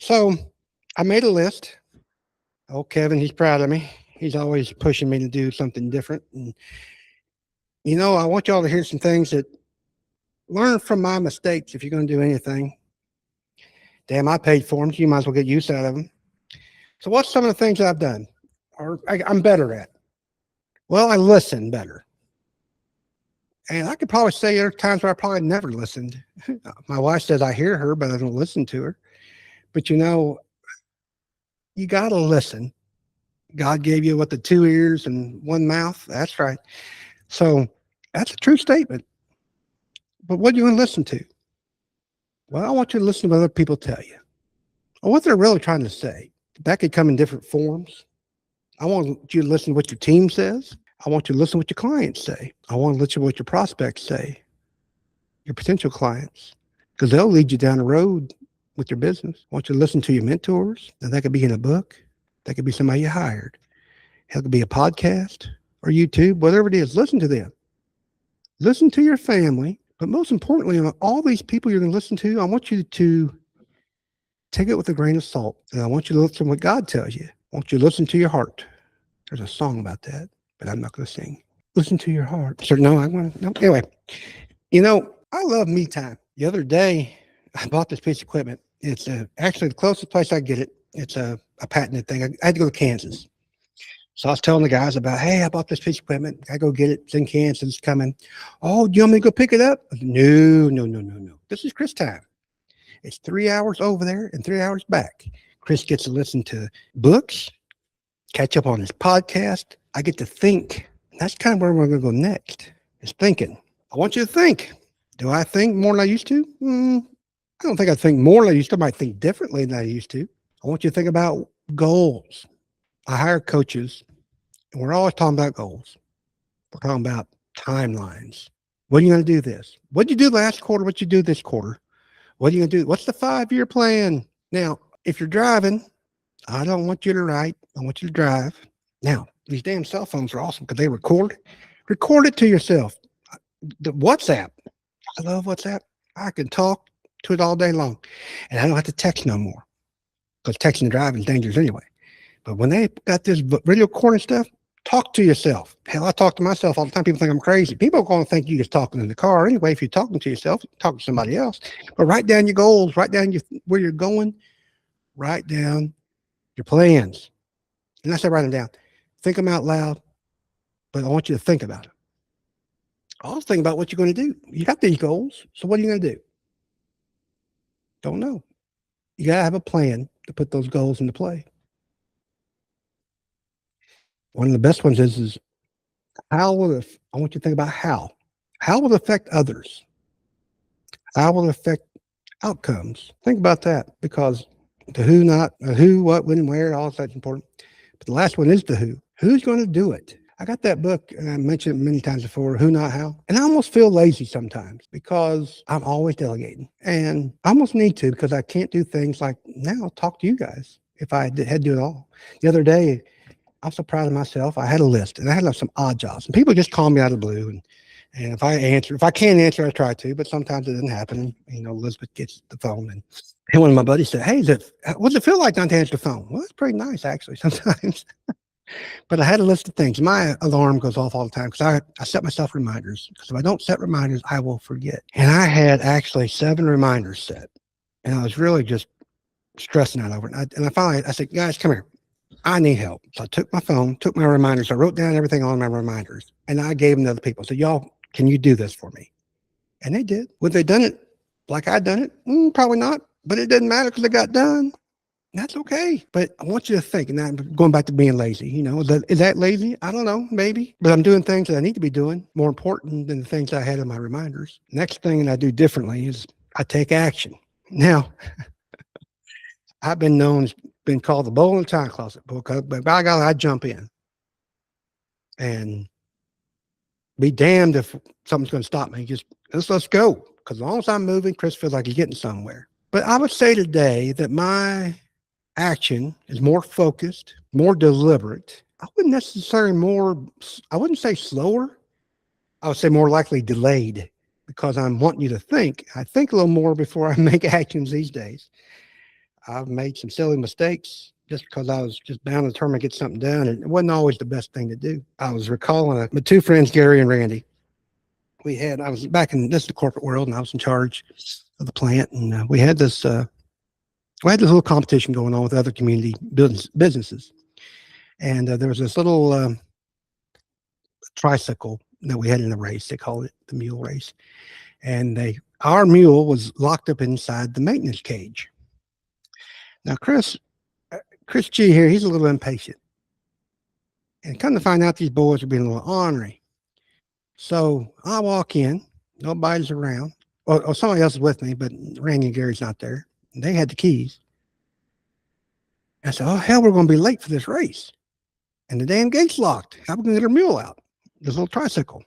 So I made a list. Oh, Kevin, he's proud of me. He's always pushing me to do something different. And, I want y'all to hear some things that learn from my mistakes if you're going to do anything. Damn, I paid for them. So you might as well get use out of them. So, what's some of the things that I've done or I'm better at? Well, I listen better. And I could probably say there are times where I probably never listened. My wife says I hear her, but I don't listen to her. But you got to listen. God gave you what, the 2 ears and 1 mouth? That's right. So that's a true statement. But what do you want to listen to? Well, I want you to listen to what other people tell you or what they're really trying to say. That could come in different forms. I want you to listen to what your team says. I want you to listen to what your clients say. I want to listen to what your prospects say, your potential clients, because they'll lead you down the road with your business. I want you to listen to your mentors. And that could be in a book. That could be somebody you hired. It could be a podcast or YouTube, whatever it is. Listen to them. Listen to your family. But most importantly, all these people you're going to listen to, I want you to take it with a grain of salt. And I want you to listen to what God tells you. I want you to listen to your heart. There's a song about that, but I'm not going to sing. Listen to your heart. So no, I'm going to, no. Anyway, I love me time. The other day, I bought this piece of equipment. It's actually the closest place I get it. It's a patented thing. I had to go to Kansas. So I was telling the guys about, hey, I bought this piece of equipment. I go get it. It's in Kansas. It's coming. Oh, do you want me to go pick it up? No. This is Chris time. It's 3 hours over there and 3 hours back. Chris gets to listen to books, catch up on his podcast. I get to think. That's kind of where we're going to go next, is thinking. I want you to think. Do I think more than I used to? I don't think I think more than I used to. I might think differently than I used to. I want you to think about goals. I hire coaches, and we're always talking about goals. We're talking about timelines. When are you going to do this? What did you do last quarter? What did you do this quarter? What are you going to do? What's the 5-year plan? Now, if you're driving, I don't want you to write. I want you to drive. Now, these damn cell phones are awesome because they record. Record it to yourself. The WhatsApp. I love WhatsApp. I can talk to it all day long. And I don't have to text no more because texting and driving is dangerous anyway. But when they got this video recording stuff, talk to yourself. Hell, I talk to myself all the time. People think I'm crazy. People are going to think you're just talking in the car anyway. If you're talking to yourself, talk to somebody else. But write down your goals. Write down where you're going. Write down your plans. And I say write them down. Think them out loud, but I want you to think about it. Also think about what you're going to do. You got these goals, so what are you going to do? Don't know. You got to have a plan to put those goals into play. One of the best ones is how will it, I want you to think about how. How will it affect others? How will it affect outcomes? Think about that, because the who, not who, what, when, where, all that's important. But the last one is the who. Who's going to do it? I got that book, and I mentioned it many times before, Who, Not How. And I almost feel lazy sometimes because I'm always delegating. And I almost need to, because I can't do things like now talk to you guys if I had to do it all. The other day, I'm so proud of myself. I had a list, and I had some odd jobs. And people just call me out of the blue. And if I can't answer, I try to, but sometimes it doesn't happen. And, Elizabeth gets the phone. And one of my buddies said, hey, what does it feel like not to answer the phone? Well, it's pretty nice, actually, sometimes. But I had a list of things. My alarm goes off all the time because I set myself reminders. Because if I don't set reminders, I will forget. And I had actually 7 reminders set. And I was really just stressing out over it. And I finally, I said, guys, come here. I need help. So I took my phone, took my reminders. I wrote down everything on my reminders. And I gave them to other people. So y'all, can you do this for me? And they did. Would they done it like I'd done it? Probably not. But it didn't matter because it got done. That's okay. But I want you to think, and I'm going back to being lazy, is that lazy? I don't know, maybe. But I'm doing things that I need to be doing, more important than the things I had in my reminders. Next thing that I do differently is I take action. Now, I've been called the bull in the time closet, but by God, I jump in and be damned if something's going to stop me. Just let's go. Because as long as I'm moving, Chris feels like he's getting somewhere. But I would say today that my action is more focused, more deliberate. I wouldn't say slower. I would say more likely delayed, because I'm wanting you to think. I think a little more before I make actions these days. I've made some silly mistakes just because I was just bound and determined to get something done. And it wasn't always the best thing to do. I was recalling my two friends, Gary and Randy. I was back in this is the corporate world, and I was in charge of the plant. And we had this little competition going on with other community businesses. And there was this little tricycle that we had in the race. They called it the mule race. And our mule was locked up inside the maintenance cage. Now, Chris G here, he's a little impatient. And come to find out, these boys are being a little ornery. So I walk in, nobody's around. Or somebody else is with me, but Randy and Gary's not there. And they had the keys. I said, oh, hell, we're going to be late for this race. And the damn gate's locked. How are we going to get our mule out? This little tricycle.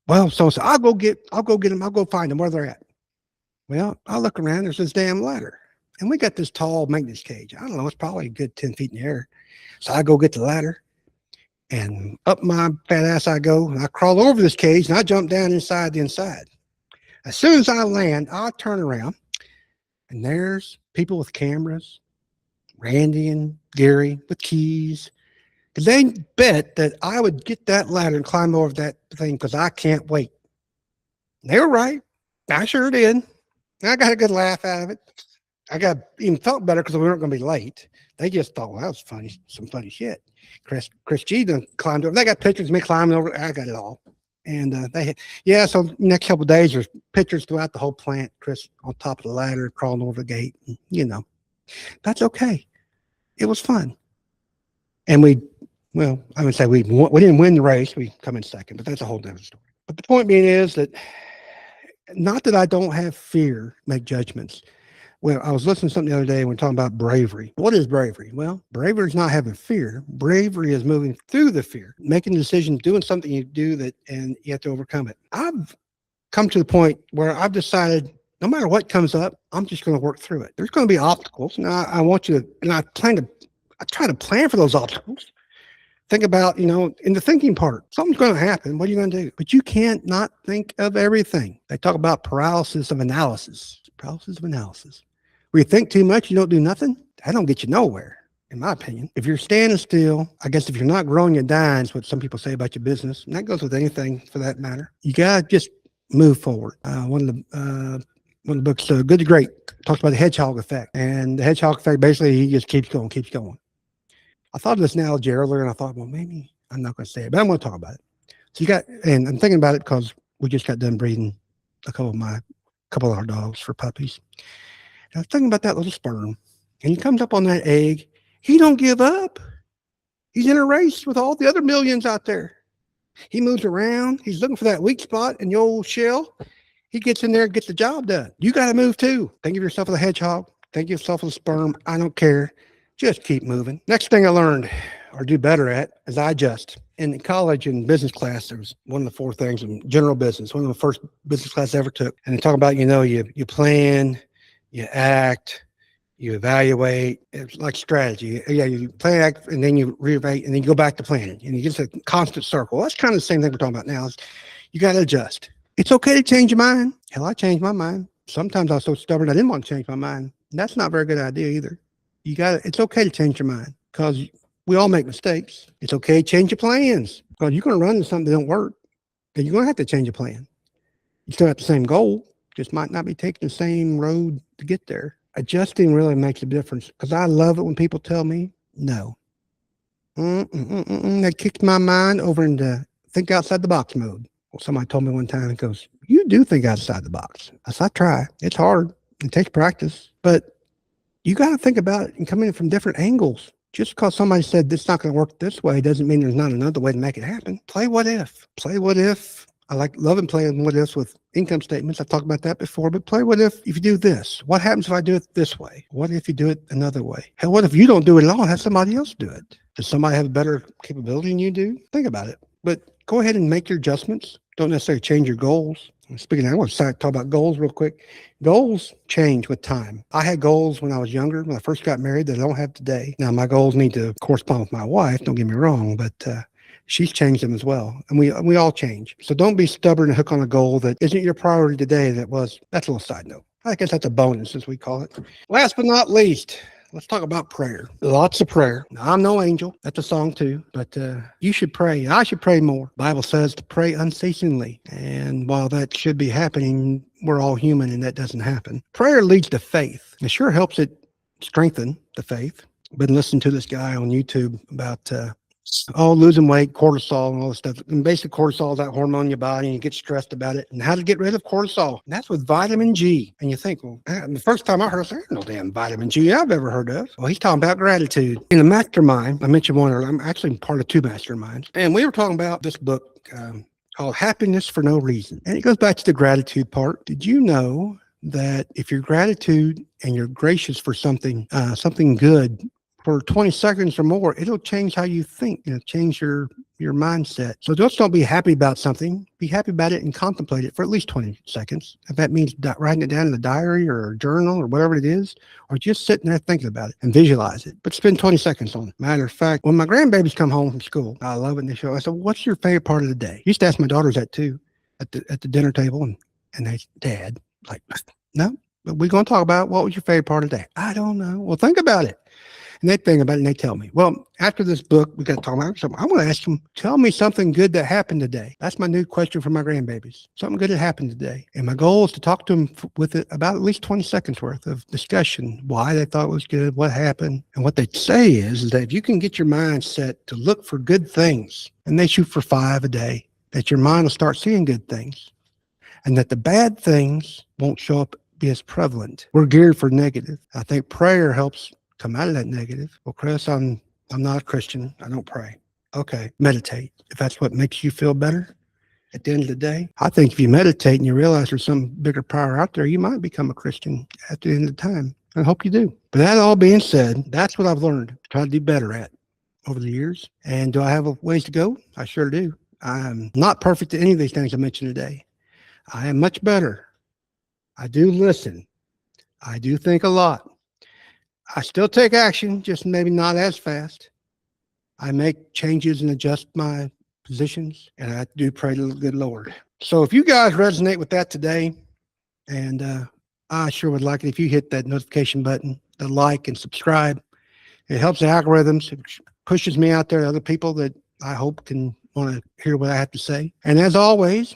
Well, so I'll go get them. I'll go find them where they're at. Well, I look around. There's this damn ladder. And we got this tall maintenance cage. I don't know. It's probably a good 10 feet in the air. So I go get the ladder. And up my fat ass I go. And I crawl over this cage. And I jump down inside the inside. As soon as I land, I turn around. And there's people with cameras. Randy and Gary with keys. Because they bet that I would get that ladder and climb over that thing because I can't wait. They were right. I sure did. I got a good laugh out of it. I even felt better because we weren't going to be late. They just thought, well, that was funny, some funny shit. Chris G done climbed over. They got pictures of me climbing over. I got it all. And so next couple of days, there's pictures throughout the whole plant. Chris on top of the ladder, crawling over the gate. And, that's okay. It was fun. And I would say we didn't win the race. We come in second, but that's a whole different story. But the point being is that not that I don't have fear, make judgments. Well, I was listening to something the other day and we're talking about bravery. What is bravery? Well, bravery is not having fear. Bravery is moving through the fear, making decisions, doing something you do and you have to overcome it. I've come to the point where I've decided no matter what comes up, I'm just going to work through it. There's going to be obstacles. And I want you to, and I try to plan for those obstacles. Think about, in the thinking part, something's going to happen. What are you going to do? But you can't not think of everything. They talk about paralysis of analysis. Paralysis of analysis. Where you think too much, you don't do nothing. That don't get you nowhere, in my opinion. If you're standing still, I guess if you're not growing, you're dying is what some people say about your business. And that goes with anything for that matter. You got to just move forward. One of the books, Good to Great, talks about the hedgehog effect. And the hedgehog effect, basically, he just keeps going. I thought of this analogy earlier, and I thought, well, maybe I'm not going to say it, but I'm going to talk about it. So and I'm thinking about it because we just got done breeding a couple of our dogs for puppies. And I was thinking about that little sperm, and he comes up on that egg. He don't give up. He's in a race with all the other millions out there. He moves around. He's looking for that weak spot in the old shell. He gets in there and gets the job done. You got to move too. Think of yourself as a hedgehog. Think of yourself as a sperm. I don't care. Just keep moving. Next thing I learned or do better at is I adjust. In college and business class, there was one of the four things in general business, one of the first business class I ever took. And they talk about, you plan, you act, you evaluate. It's like strategy. Yeah, you plan, act, and then you reevaluate, and then you go back to planning. And you get a constant circle. That's kind of the same thing we're talking about now. Is you got to adjust. It's okay to change your mind. Hell, I changed my mind. Sometimes I was so stubborn I didn't want to change my mind. That's not a very good idea either. It's okay to change your mind because we all make mistakes. It's okay to change your plans because you're going to run into something that don't work. And you're going to have to change your plan. You still have the same goal, just might not be taking the same road to get there. Adjusting really makes a difference because I love it when people tell me no. That kicks my mind over into think outside the box mode. Well, somebody told me one time, it goes, you do think outside the box. I said, I try. It's hard. It takes practice. But you got to think about it and come in from different angles. Just because somebody said this is not going to work this way doesn't mean there's not another way to make it happen. Play what if. Play what if. I like loving playing what ifs with income statements. I've talked about that before, but play what if you do this? What happens if I do it this way? What if you do it another way? Hell, what if you don't do it at all? Have somebody else do it. Does somebody have a better capability than you do? Think about it. But go ahead and make your adjustments. Don't necessarily change your goals. Speaking of that, I want to talk about goals real quick. Goals change with time. I had goals when I was younger, when I first got married, that I don't have today. Now, my goals need to correspond with my wife, don't get me wrong, but she's changed them as well. And we all change. So don't be stubborn and hook on a goal that isn't your priority today. That's a little side note. I guess that's a bonus, as we call it. Last but not least, let's talk about prayer. Lots of prayer. Now, I'm no angel. That's a song too. But you should pray. I should pray more. Bible says to pray unceasingly. And while that should be happening, we're all human and that doesn't happen. Prayer leads to faith. It sure helps it strengthen the faith. I've been listening to this guy on YouTube about losing weight, cortisol, and all this stuff. And basically, cortisol is that hormone in your body, and you get stressed about it. And how to get rid of cortisol? And that's with vitamin G. And you think, well, the first time I heard, there's no damn vitamin G I've ever heard of. Well, he's talking about gratitude. In a mastermind, I mentioned one earlier. I'm actually part of two masterminds, and we were talking about this book called "Happiness for No Reason," and it goes back to the gratitude part. Did you know that if you're gratitude and you're gracious for something, something good, for 20 seconds or more, it'll change how you think, change your mindset. So just don't be happy about something. Be happy about it and contemplate it for at least 20 seconds. If that means writing it down in a diary or a journal or whatever it is, or just sitting there thinking about it and visualize it. But spend 20 seconds on it. Matter of fact, when my grandbabies come home from school, I love it in the show. I said, what's your favorite part of the day? I used to ask my daughters that too at the dinner table, and they, Dad, like, no, but we're going to talk about what was your favorite part of the day. I don't know. Well, think about it. And they think about it and they tell me. Well, after this book, we got to talk about something. I want to ask them, tell me something good that happened today. That's my new question for my grandbabies. Something good that happened today. And my goal is to talk to them with it about at least 20 seconds worth of discussion, why they thought it was good, what happened. And what they say is that if you can get your mind set to look for good things, and they shoot for 5 a day, that your mind will start seeing good things, and that the bad things won't show up, be as prevalent. We're geared for negative. I think prayer helps come out of that negative. Well, Chris, I'm not a Christian. I don't pray. Okay, meditate. If that's what makes you feel better at the end of the day, I think if you meditate and you realize there's some bigger power out there, you might become a Christian at the end of the time. I hope you do. But that all being said, that's what I've learned to try to do better at over the years. And do I have a ways to go? I sure do. I'm not perfect at any of these things I mentioned today. I am much better. I do listen. I do think a lot. I still take action, just maybe not as fast. I make changes and adjust my positions, and I do pray to the good Lord. So if you guys resonate with that today, and I sure would like it if you hit that notification button, the like and subscribe. It helps the algorithms. It pushes me out there to other people that I hope can want to hear what I have to say. And as always,